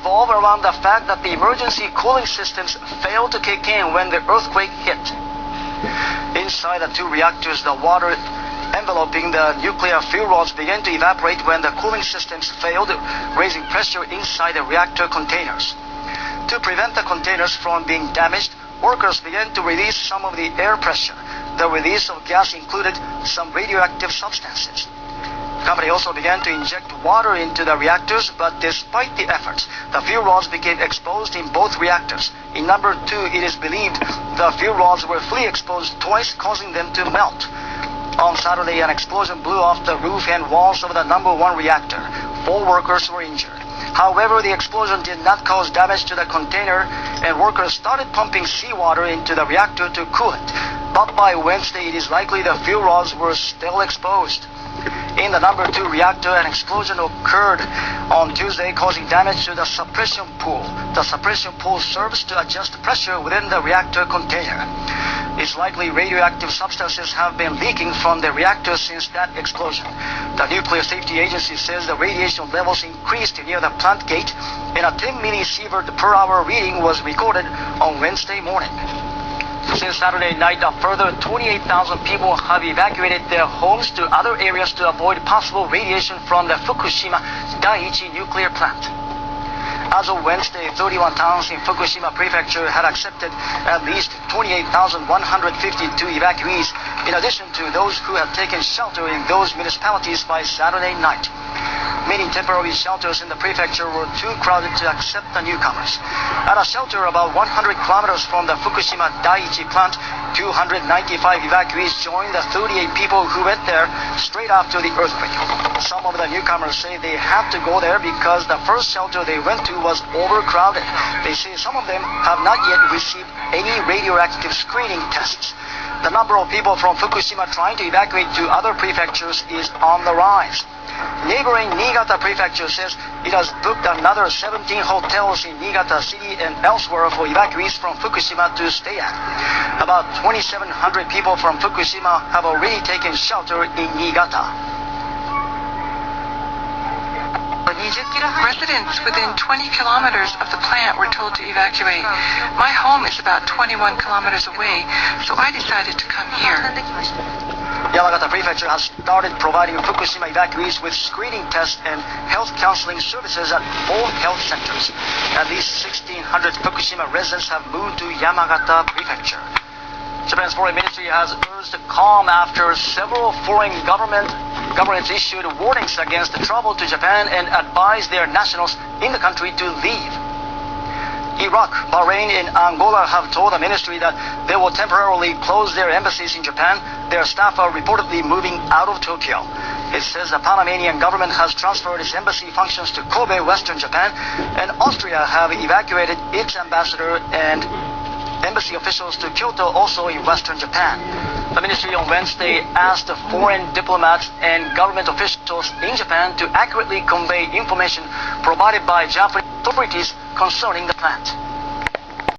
revolve around the fact that the emergency cooling systems failed to kick in when the earthquake hit. Inside the two reactors, the water enveloping the nuclear fuel rods began to evaporate when the cooling systems failed, raising pressure inside the reactor containers. To prevent the containers from being damaged, workers began to release some of the air pressure. The release of gas included some radioactive substances. The company also began to inject water into the reactors, but despite the efforts, the fuel rods became exposed in both reactors. In number 2, it is believed the fuel rods were fully exposed twice, causing them to melt. On Saturday, an explosion blew off the roof and walls of the number 1 reactor. 4 workers were injured. However, the explosion did not cause damage to the container, and workers started pumping seawater into the reactor to cool it. But by Wednesday, it is likely the fuel rods were still exposed. In the number 2 reactor, an explosion occurred on Tuesday, causing damage to the suppression pool. The suppression pool serves to adjust pressure within the reactor container. It's likely radioactive substances have been leaking from the reactor since that explosion. The Nuclear Safety Agency says the radiation levels increased near the plant gate, and a 10 millisievert per hour reading was recorded on Wednesday morning. Since Saturday night, a further 28,000 people have evacuated their homes to other areas to avoid possible radiation from the Fukushima Daiichi nuclear plant. As of Wednesday, 31 towns in Fukushima Prefecture had accepted at least 28,152 evacuees, in addition to those who had taken shelter in those municipalities by Saturday night. Many temporary shelters in the prefecture were too crowded to accept the newcomers. At a shelter about 100 kilometers from the Fukushima Daiichi plant, 295 evacuees joined the 38 people who went there straight after the earthquake. Some of the newcomers say they had to go there because the first shelter they went to was overcrowded. They say some of them have not yet received any radioactive screening tests. The number of people from Fukushima trying to evacuate to other prefectures is on the rise. Neighboring Niigata Prefecture says it has booked another 17 hotels in Niigata City and elsewhere for evacuees from Fukushima to stay at. About 2,700 people from Fukushima have already taken shelter in Niigata. Residents within 20 kilometers of the plant were told to evacuate. My home is about 21 kilometers away, so I decided to come here. Yamagata Prefecture has started providing Fukushima evacuees with screening tests and health counseling services at 4 health centers. At least 1,600 Fukushima residents have moved to Yamagata Prefecture. Japan's foreign ministry has urged calm after several foreign governments issued warnings against travel to Japan and advised their nationals in the country to leave. Iraq, Bahrain, and Angola have told the ministry that they will temporarily close their embassies in Japan. Their staff are reportedly moving out of Tokyo. It says the Panamanian government has transferred its embassy functions to Kobe, Western Japan, and Austria have evacuated its ambassador and embassy officials to Kyoto, also in Western Japan. The ministry on Wednesday asked foreign diplomats and government officials in Japan to accurately convey information provided by Japanese authorities concerning the plant.